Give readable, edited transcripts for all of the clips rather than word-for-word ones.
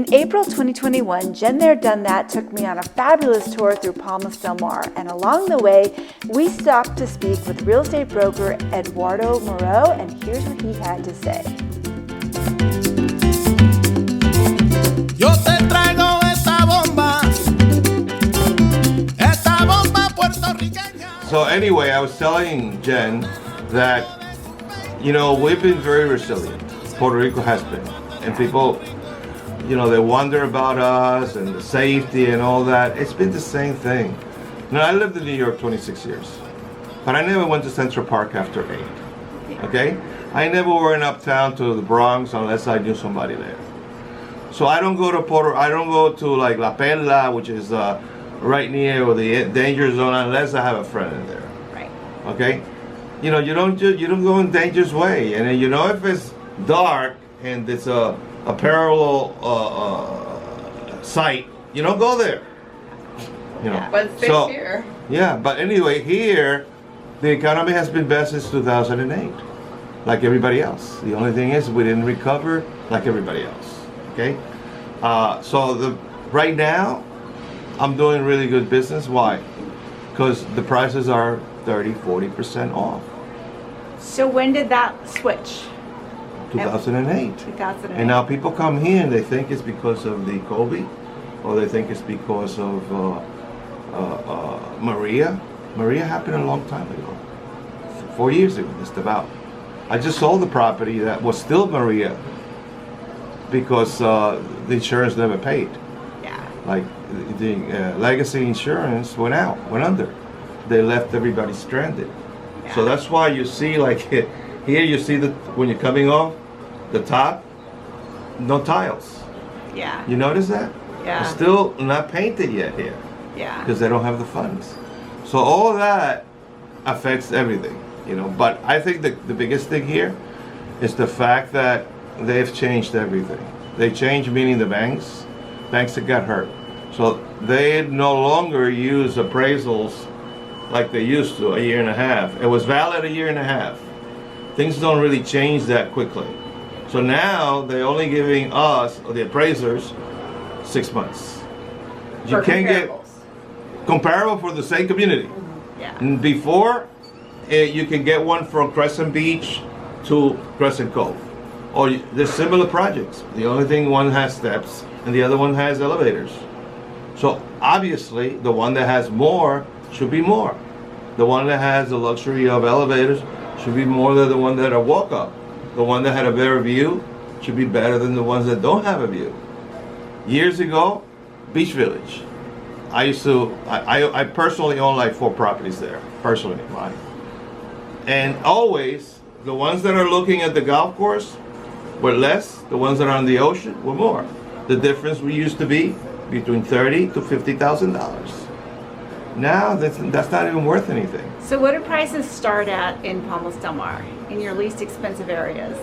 In April 2021, Jen There Done That took me on a fabulous tour through Palmas del Mar, and along the way, we stopped to speak with real estate broker Eduardo Moreau, and here's what he had to say. Yo te traigo esta bomba puertorriqueña. So anyway, I was telling Jen that, you know, we've been very resilient. Puerto Rico has been, and people, you know, they wonder about us and the safety and all that. It's been the same thing. Now, I lived in New York 26 years, but I never went to Central Park after 8, okay? I never went uptown to the Bronx unless I knew somebody there. So I don't go to like La Perla, which is right near the danger zone, unless I have a friend in there. Right. Okay? You know, you don't go in danger's way. And you know, if it's dark and it's a parallel site, you don't go there. You know. Yeah, but it's safe here. Yeah, but anyway, here the economy has been best since 2008, like everybody else. The only thing is we didn't recover like everybody else. Okay, so right now I'm doing really good business. Why? Because the prices are 30-40% off. So when did that switch? 2008. 2008. And now people come here and they think it's because of the COVID, or they think it's because of Maria. Maria happened a long time ago, 4 years ago, just about. I just sold the property that was still Maria because the insurance never paid. Yeah. Like the legacy insurance went under. They left everybody stranded. Yeah. So that's why you see, like here you see that when you're coming off the top, no tiles. Yeah. You notice that? Yeah. It's still not painted yet here Yeah. because they don't have the funds. So all that affects everything, you know. But I think the biggest thing here is the fact that they've changed everything. They changed, meaning the banks that got hurt. So they no longer use appraisals like they used to a year and a half. It was valid a year and a half. Things don't really change that quickly. So now they're only giving us, or the appraisers, 6 months. You can't get comparable for the same community. Yeah. And before, you can get one from Crescent Beach to Crescent Cove. Or there's similar projects. The only thing, one has steps and the other one has elevators. So obviously, the one that has more should be more. The one that has the luxury of elevators should be more than the one that are walk up. The one that had a better view should be better than the ones that don't have a view. Years ago, Beach Village. I personally own like 4 properties there, personally, mine. And always, the ones that are looking at the golf course were less, the ones that are on the ocean were more. The difference used to be between $30,000 to $50,000. Now that's not even worth anything. So what do prices start at in Palmas del Mar, in your least expensive areas?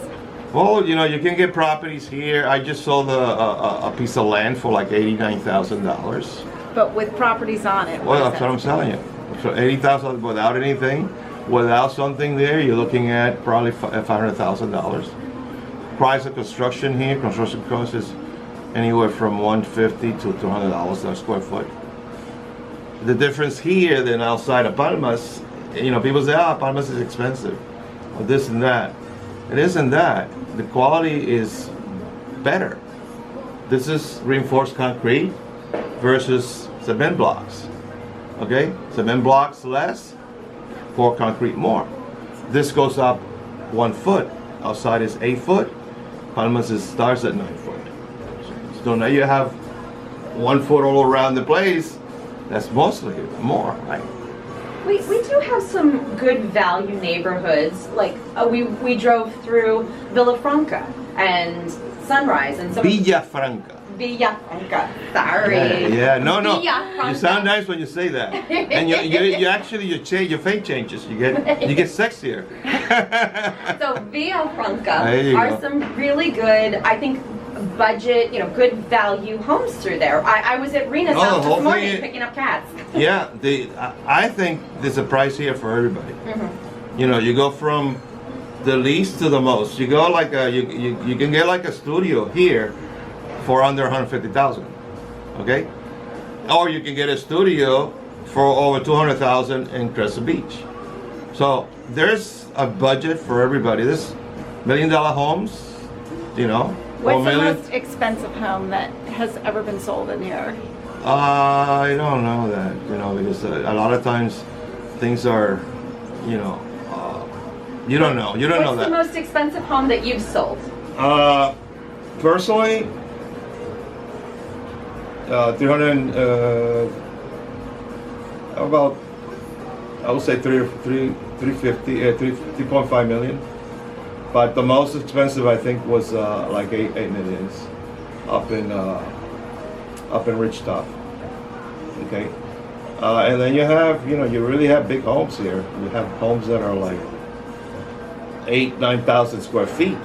Well, you know, you can get properties here. I just sold a piece of land for like $89,000. But with properties on it. Well, that's what I'm telling you. So $80,000 without anything, without something there, you're looking at probably $500,000. Price of construction here, construction cost is anywhere from $150 to $200 a square foot. The difference here than outside of Palmas, you know, people say, Palmas is expensive, or this and that. It isn't that. The quality is better. This is reinforced concrete versus cement blocks. Okay? Cement blocks less, pour concrete more. This goes up 1 foot. Outside is 8 foot. Palmas starts at 9 foot. So now you have 1 foot all around the place. That's mostly more, right? We do have some good value neighborhoods. Like we drove through Villafranca and Sunrise and some Villafranca. Villafranca. Sorry. Yeah, no. Villafranca. You sound nice when you say that, and you actually your face changes. You get sexier. So Villafranca There you are go. some really good, I think, budget, you know, good value homes through there. I was at Rena's house the whole this morning thing- picking up cats. Yeah, I think there's a price here for everybody. Mm-hmm. You know, you go from the least to the most. You go like you can get like a studio here for under 150,000. Okay, or you can get a studio for over 200,000 in Crescent Beach. So there's a budget for everybody. This $1 million homes, you know. What's the million. most expensive home that has ever been sold in here? I don't know that, you know, because a lot of times things are, you know, you don't know. You don't know What's that. the most expensive home that you've sold? Personally, 300, about, I would say 3.5 million. But the most expensive, I think, was like 8 millions up in Rich Top. Okay, and then you have, you know, you really have big homes here. You have homes that are like 8,000-9,000 square feet.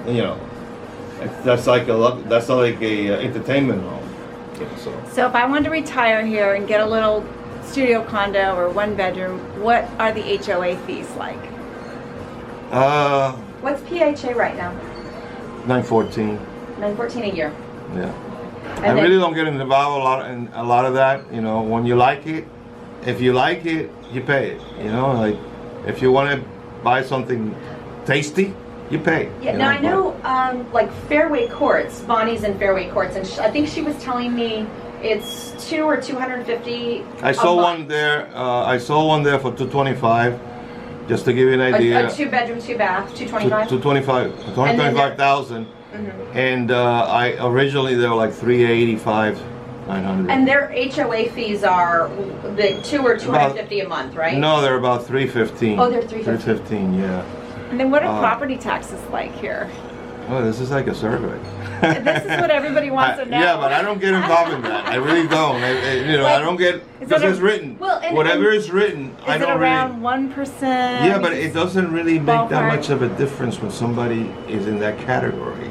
You know, that's like that's like a entertainment home. Yeah, So if I wanted to retire here and get a little studio condo or one bedroom, what are the HOA fees like? What's PHA right now? 914. $914 a year. Yeah. And I then- really don't get involved in a lot of that. You know, when you like it, if you like it, you pay it. You know, like if you want to buy something tasty, you pay. Yeah, you now I know, know, like Fairway Courts, Bonnie's in Fairway Courts, and I think she was telling me it's $200 or $250. I saw one there. I saw one there for 225, just to give you an idea. A 2-bedroom, 2-bath, 225. 225,000. And I originally they were like 385, 900. And their HOA fees are the $200 or $250 a month, right? No, they're about 315. Oh, they're 315. 315, yeah. And then what are property taxes like here? Oh, this is like a survey. This is what everybody wants to know. Yeah, but I don't get involved in that. I really don't. You know, I don't get, because it's written. Well, and- Whatever is written, I Is it don't around really. 1%? Yeah, but it doesn't really make that Ballpark. much of a difference when somebody is in that category,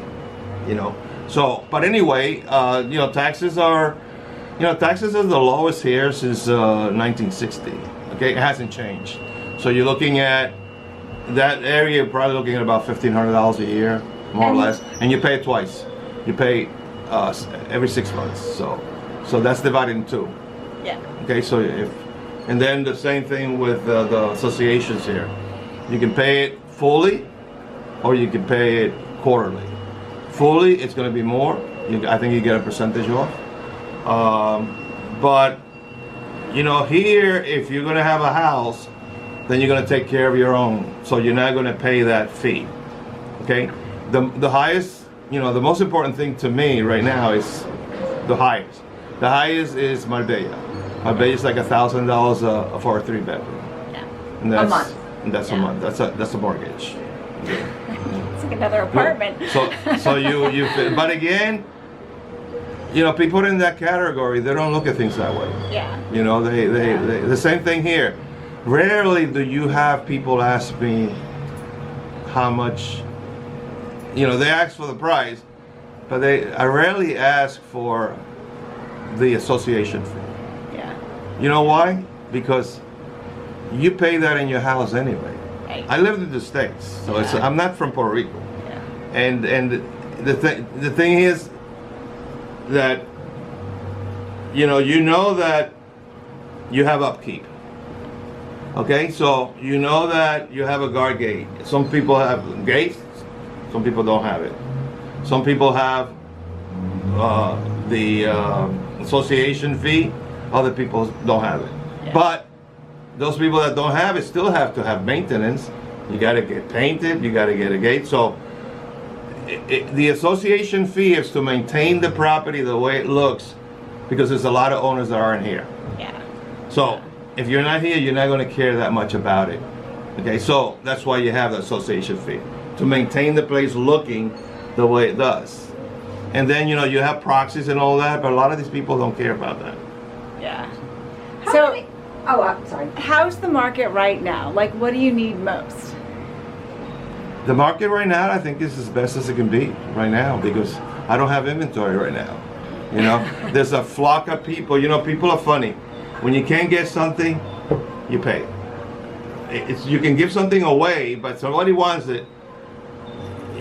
you know. So, but anyway, you know, taxes are the lowest here since 1960. Okay, it hasn't changed. So you're looking at that area, you're probably looking at about $1,500 a year, more or less, and you pay it twice. You pay every 6 months. So that's divided in two. Yeah. Okay, so and then the same thing with the associations here. You can pay it fully, or you can pay it quarterly. Fully, it's going to be more. I think you get a percentage off. But you know, here, if you're going to have a house, then you're going to take care of your own. So you're not going to pay that fee. Okay, the highest, you know, the most important thing to me right now is the highest. The highest is Marbella. Marbella is like $1,000 for a 3-bedroom. Yeah. And that's, month. And that's a month. That's a mortgage. It's like another apartment. So you but again, you know, people in that category, they don't look at things that way. Yeah. You know, they the same thing here. Rarely do you have people ask me how much. You know, they ask for the price, but I rarely ask for the association fee. Yeah. You know why? Because you pay that in your house anyway. Right. I lived in the States, so I'm not from Puerto Rico. Yeah. And the thing is that you know that you have upkeep. Okay, so you know that you have a guard gate. Some people have gates, some people don't have it. Some people have the association fee, other people don't have it. Yeah. But those people that don't have it still have to have maintenance. You got to get painted, you got to get a gate. So the association fee is to maintain the property the way it looks, because there's a lot of owners that aren't here. Yeah. So if you're not here, you're not going to care that much about it. Okay, so that's why you have the association fee, to maintain the place looking the way it does. And then, you know, you have proxies and all that, but a lot of these people don't care about that. Yeah. How So many- Oh, sorry. how's the market right now? Like, what do you need most? The market right now, I think, is as best as it can be right now, because I don't have inventory right now. You know, there's a flock of people. You know, people are funny. When you can't get something, you pay. You can give something away, but somebody wants it.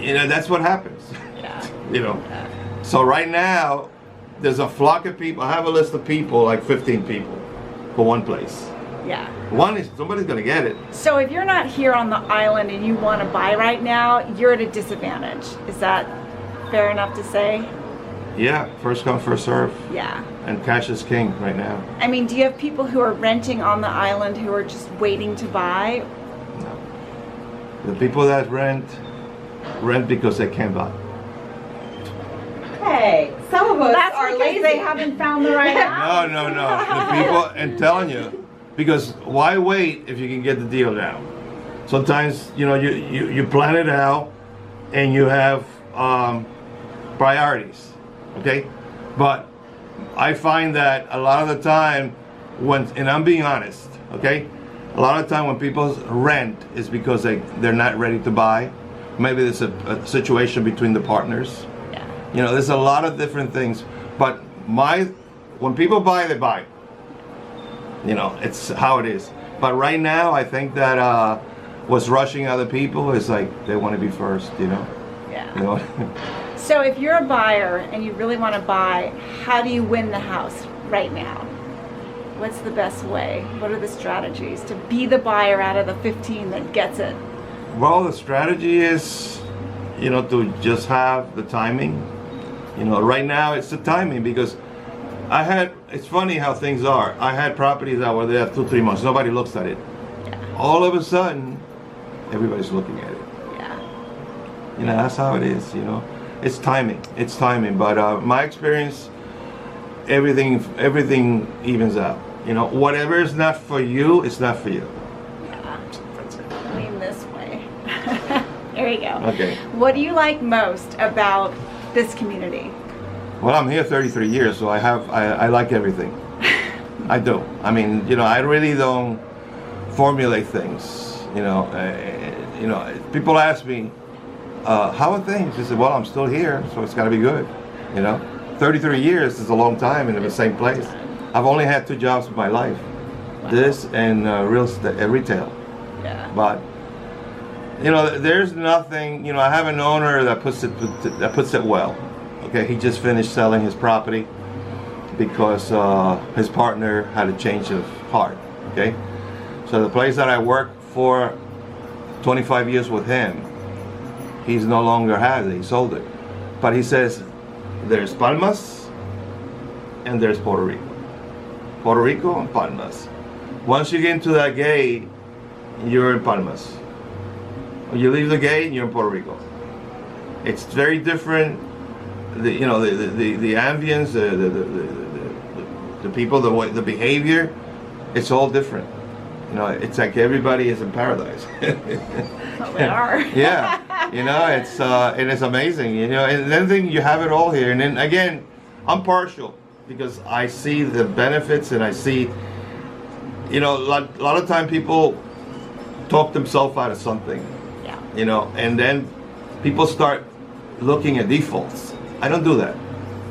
You know, that's what happens. Yeah. You know. So right now, there's a flock of people. I have a list of people, like 15 people, for one place. Yeah. One is somebody's gonna get it. So if you're not here on the island and you want to buy right now, you're at a disadvantage. Is that fair enough to say? Yeah, first come, first serve. Yeah. And cash is king right now. I mean, do you have people who are renting on the island who are just waiting to buy? No. The people that rent because they can't buy. Hey, some of us That's are because lazy. they haven't found the right house. No. The people, and telling you, because why wait if you can get the deal now? Sometimes, you plan it out and you have priorities, okay? But I find that a lot of the time and I'm being honest, okay? A lot of the time when people rent is because they're not ready to buy. Maybe there's a situation between the partners. There's a lot of different things, but when people buy, they buy. It's how it is. But right now, I think that what's rushing other people is like they want to be first. Yeah. So if you're a buyer and you really want to buy, how do you win the house right now? What's the best way? What are the strategies to be the buyer out of the 15 that gets it? Well, the strategy is, to just have the timing. Right now it's the timing because it's funny how things are. I had properties that were there 2-3 months. Nobody looks at it. Yeah. All of a sudden, everybody's looking at it. Yeah. That's how it is, It's timing. But my experience, everything evens out. Whatever is not for you, it's not for you. Yeah. Lean this way. There you go. Okay. What do you like most about this community? Well, I'm here 33 years, so I like everything. I do. I mean, I really don't formulate things. People ask me, how are things? I said, well, I'm still here, so it's got to be good. 33 years is a long time in the same place. I've only had 2 jobs in my life, this and real estate, retail. Yeah. But there's nothing. I have an owner that puts it well. Okay, he just finished selling his property because his partner had a change of heart. Okay, so the place that I worked for 25 years with him, he's no longer has it. He sold it. But he says there's Palmas and there's Puerto Rico. Puerto Rico and Palmas. Once you get into that gate, you're in Palmas. When you leave the gate, you're in Puerto Rico. It's very different. The ambience, the people, the behavior, it's all different. It's like everybody is in paradise. Well, they are. Yeah, and it's amazing. And then you have it all here. And then again, I'm partial because I see the benefits and I see, a lot of time people talk themselves out of something. Yeah. And then people start looking at defaults. I don't do that.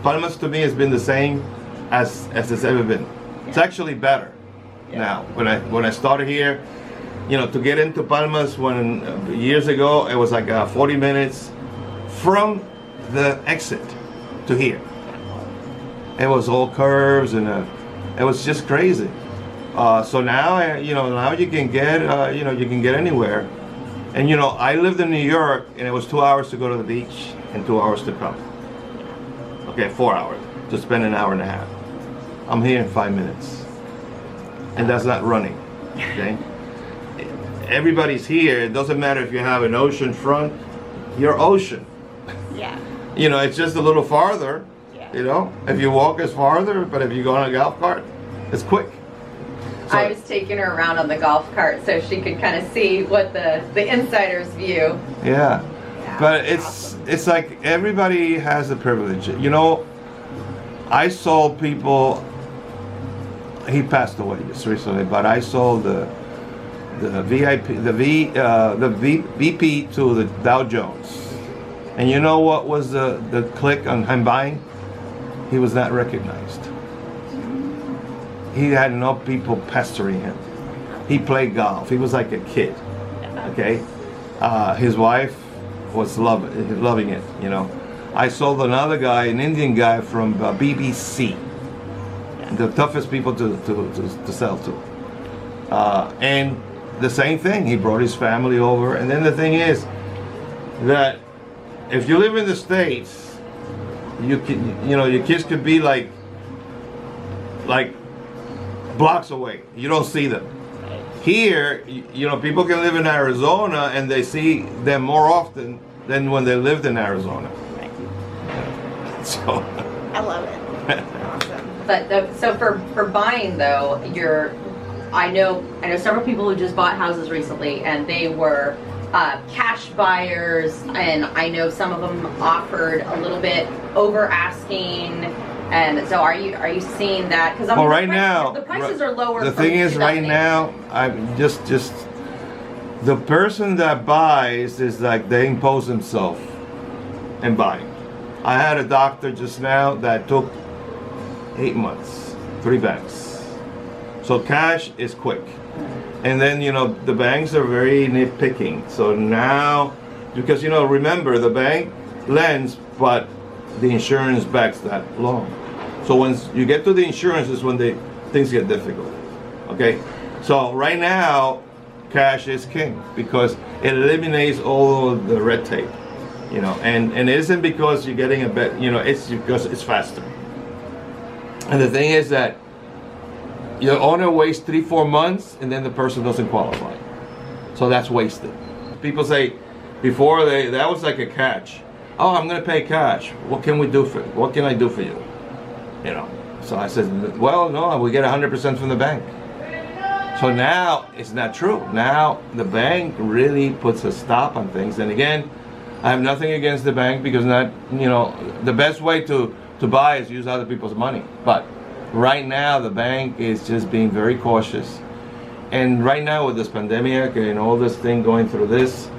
Palmas to me has been the same as it's ever been. It's actually better now. When I started here, to get into Palmas years ago, it was like 40 minutes from the exit to here. It was all curves and it was just crazy. So now now you can get you can get anywhere. And I lived in New York and it was 2 hours to go to the beach and 2 hours to come. Okay, 4 hours to spend an hour and a half. I'm here in 5 minutes. And that's not running. Okay? Everybody's here. It doesn't matter if you have an ocean front, you're ocean. Yeah. It's just a little farther. Yeah. If you walk, it's farther, but if you go on a golf cart, it's quick. So, I was taking her around on the golf cart so she could kind of see what the insider's view. Yeah. But it's like everybody has a privilege. I sold people. He passed away just recently, but I sold the VP to the Dow Jones. And you know what was the click on him buying? He was not recognized. He had no people pestering him. He played golf. He was like a kid. Okay, his wife was loving it. I sold another guy, an Indian guy from BBC, the toughest people to sell to. And the same thing, he brought his family over. And then the thing is that if you live in the States, your kids could be like blocks away. You don't see them. Here, people can live in Arizona and they see them more often than when they lived in Arizona. So I love it. Awesome. But so for buying though, I know several people who just bought houses recently, and they were cash buyers, and I know some of them offered a little bit over asking. And so are you seeing that? Because right now the prices are lower. The thing is, right now, I'm just the person that buys is like they impose themselves in buying. I had a doctor just now that took 8 months, 3 banks. So cash is quick. And then, the banks are very nitpicking. So now, because, remember, the bank lends, but the insurance backs that loan. So once you get to the insurance is when things get difficult. Okay? So right now, cash is king because it eliminates all of the red tape. And it isn't because you're getting a bet, it's because it's faster. And the thing is that your owner waits 3-4 months and then the person doesn't qualify. So that's wasted. People say before that was like a catch. Oh, I'm gonna pay cash. What can I do for you? So I said, well, no, we get 100% from the bank. So now it's not true. Now the bank really puts a stop on things. And again, I have nothing against the bank because the best way to buy is use other people's money. But right now the bank is just being very cautious. And right now with this pandemic and all this thing going through this,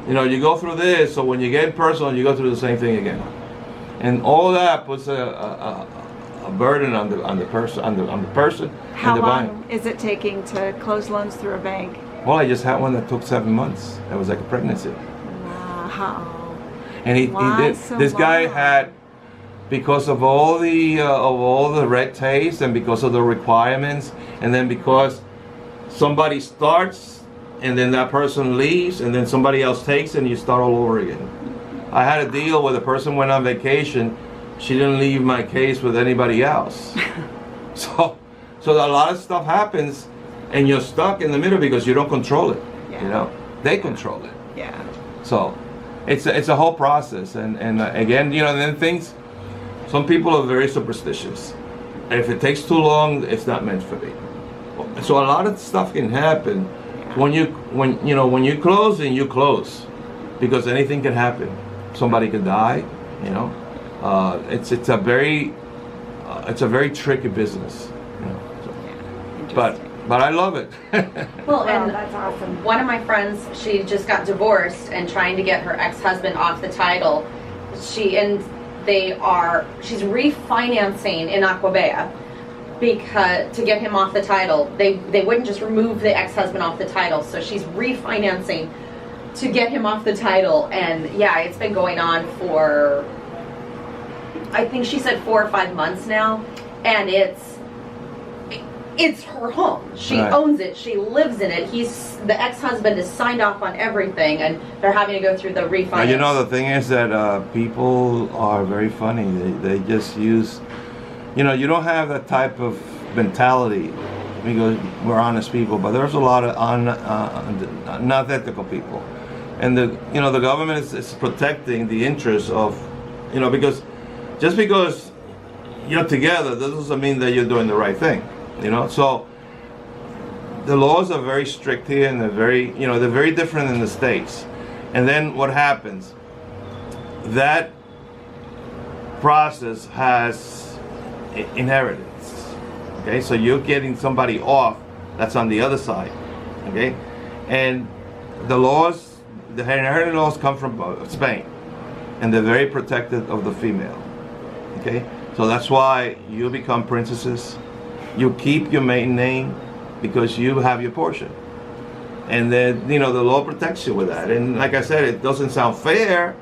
you go through this, so when you get personal, you go through the same thing again. And all that puts a burden on the person and How the long bank. is it taking to close loans through a bank? Well, I just had one that took 7 months. That was like a pregnancy. Wow. And Why so this guy long? had, because of all the red tapes and because of the requirements, and then because somebody starts and then that person leaves and then somebody else takes and you start all over again. I had a deal where the person went on vacation. She didn't leave my case with anybody else. So a lot of stuff happens and you're stuck in the middle because you don't control it. Yeah. They control it. Yeah. So it's a whole process. And again, then things, some people are very superstitious. If it takes too long, it's not meant for me. So a lot of stuff can happen when you close and you close, because anything can happen. Somebody could die. It's a very tricky business. But I love it. Well, Wow, and that's awesome. one of my friends, she just got divorced and trying to get her ex-husband off the title. She's refinancing in Aquabea because to get him off the title. They wouldn't just remove the ex-husband off the title, so she's refinancing to get him off the title. And yeah, it's been going on for, I think she said 4 or 5 months now, and it's her home. She Right. owns it. She lives in it. The ex-husband is signed off on everything, and they're having to go through the refinance. Now, the thing is that people are very funny. They just use, you don't have that type of mentality because we're honest people, but there's a lot of not ethical people. And the government is protecting the interests of, because just because you're together, that doesn't mean that you're doing the right thing. So the laws are very strict here, and they're very different in the States. And then what happens? That process has inheritance. Okay, so you're getting somebody off that's on the other side. Okay, and the inheritance laws come from Spain, and they're very protective of the female. Okay, so that's why you become princesses. You keep your maiden name because you have your portion, and then the law protects you with that. And like I said, it doesn't sound fair,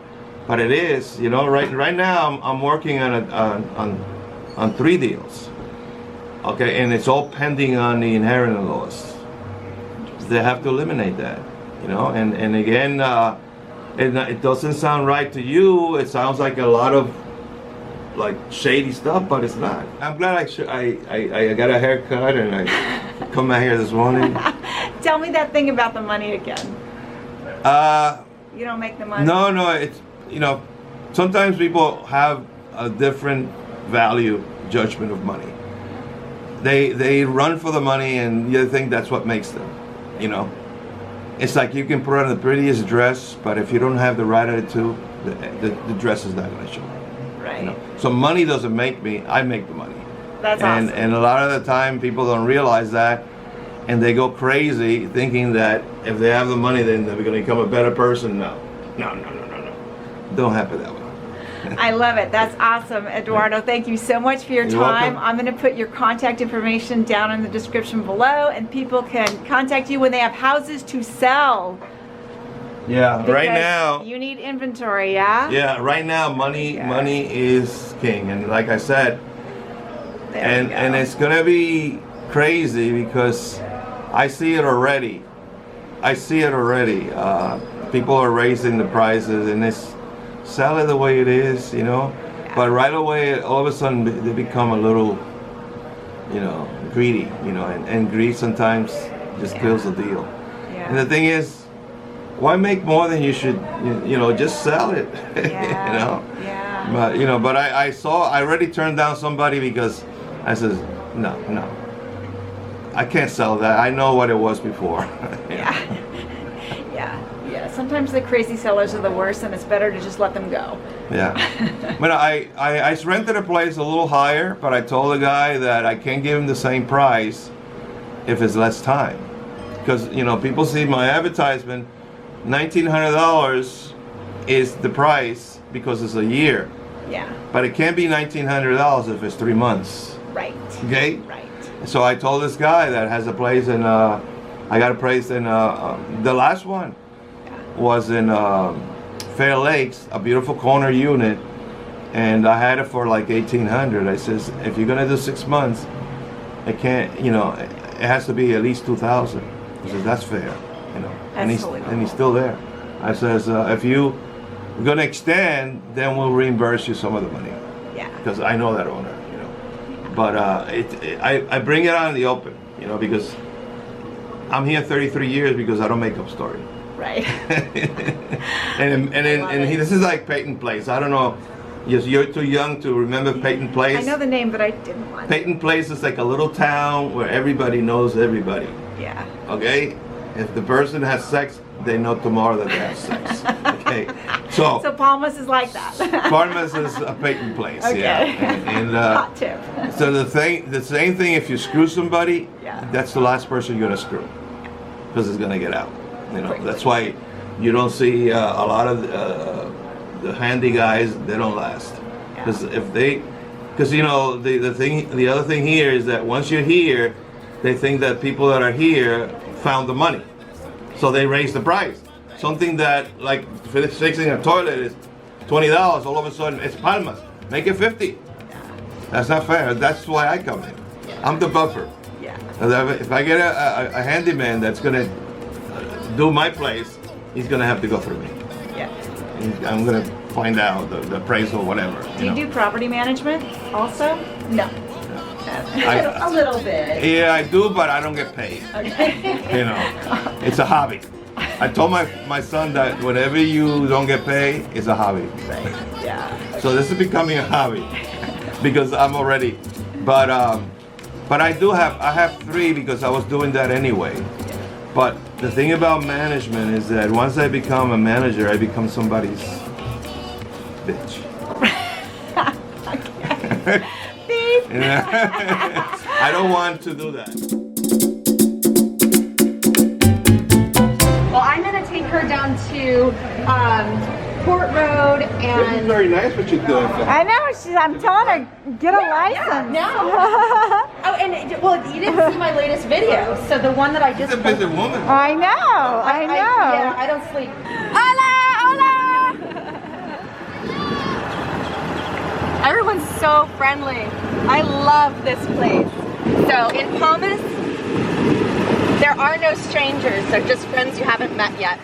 but it is, you know. Right now I'm working on 3 deals, okay, and it's all pending on the inheritance laws. They have to eliminate that, you know. And again, it doesn't sound right to you. It sounds like a lot of like shady stuff, but it's not. I'm glad I got a haircut and I come out here this morning. Tell me that thing about the money again. You don't make the money? No, it's, you know, sometimes people have a different value judgment of money. They run for the money and you think that's what makes them, you know. It's like you can put on the prettiest dress, but if you don't have the right attitude, the dress is not going to show. Right. You know? So money doesn't make me, I make the money. That's awesome. And a lot of the time people don't realize that, and they go crazy thinking that if they have the money then they're going to become a better person. No. Don't happen that way. I love it. That's awesome, Eduardo. Thank you so much for your You're time. welcome. I'm going to put your contact information down in the description below, and people can contact you when they have houses to sell. Yeah, right Because now. you need inventory, yeah? Yeah, right now money is king, and like I said, There and we go. and it's gonna be crazy because I see it already. People are raising the prices, and it's sell it the way it is, you know. But right away, all of a sudden, they become a little, you know, greedy, you know, and greed sometimes just kills the deal. Yeah. And the thing is, why make more than you should? You know, just sell it. Yeah. You know. Yeah. But you know, but I already turned down somebody because I says no, I can't sell that. I know what it was before. Yeah. Sometimes the crazy sellers are the worst, and it's better to just let them go. Yeah. But I rented a place a little higher, but I told the guy that I can't give him the same price if it's less time, because you know people see my advertisement. $1,900 is the price because it's a year. Yeah. But it can't be $1,900 if it's 3 months. Right. Okay? Right. So I told this guy that has a place in, I got a place in, the last one was in Fair Lakes, a beautiful corner unit, and I had it for like $1,800. I says, if you're gonna do 6 months, it can't, you know, it has to be at least $2,000. He says, that's fair, you know. And he's still there. I says, if you're gonna extend, then we'll reimburse you some of the money. Yeah. Because I know that owner, you know. But I bring it out in the open, you know, because I'm here 33 years because I don't make up story. Right. This is like Peyton Place. I don't know. Yes, you're too young to remember Peyton Place. I know the name, but I didn't want Peyton Place is like a little town where everybody knows everybody. Yeah. Okay? If the person has sex, they know tomorrow that they have sex. Okay? So Palmas is like that. Palmas is a Peyton Place. Okay. Yeah. And Hot tip. so the same thing. If you screw somebody, Yeah. that's the last person you're gonna screw, because it's gonna get out. You know. Quickly. That's why you don't see a lot of the handy guys. They don't last, because because you know the other thing here is that once you're here, they think that people that are here found the money, so they raise the price. Something that like fixing a toilet is $20, all of a sudden it's Palmas. Make it 50. That's not fair. That's why I come in. I'm the buffer. Yeah. If I get a handyman that's gonna do my place, he's gonna have to go through me. Yeah. I'm gonna find out the appraisal, whatever. Do you do property management also? No. A little bit. Yeah, I do, but I don't get paid. Okay. You know, it's a hobby. I told my son that whenever you don't get paid, it's a hobby. Right. Yeah. So this is becoming a hobby because I'm already. But I have 3 because I was doing that anyway. But the thing about management is that once I become a manager, I become somebody's bitch. Beep. I don't want to do that. Well, I'm gonna take her down to Port Road This is and very nice what you're doing. I know. I'm telling her, get a license. no. Oh, and well, you didn't see my latest video. So the one that I She's just a busy woman. I know. I know. yeah, I don't sleep. Hola, hola. Everyone's so friendly. I love this place. So in Palmas, there are no strangers. They're just friends you haven't met yet.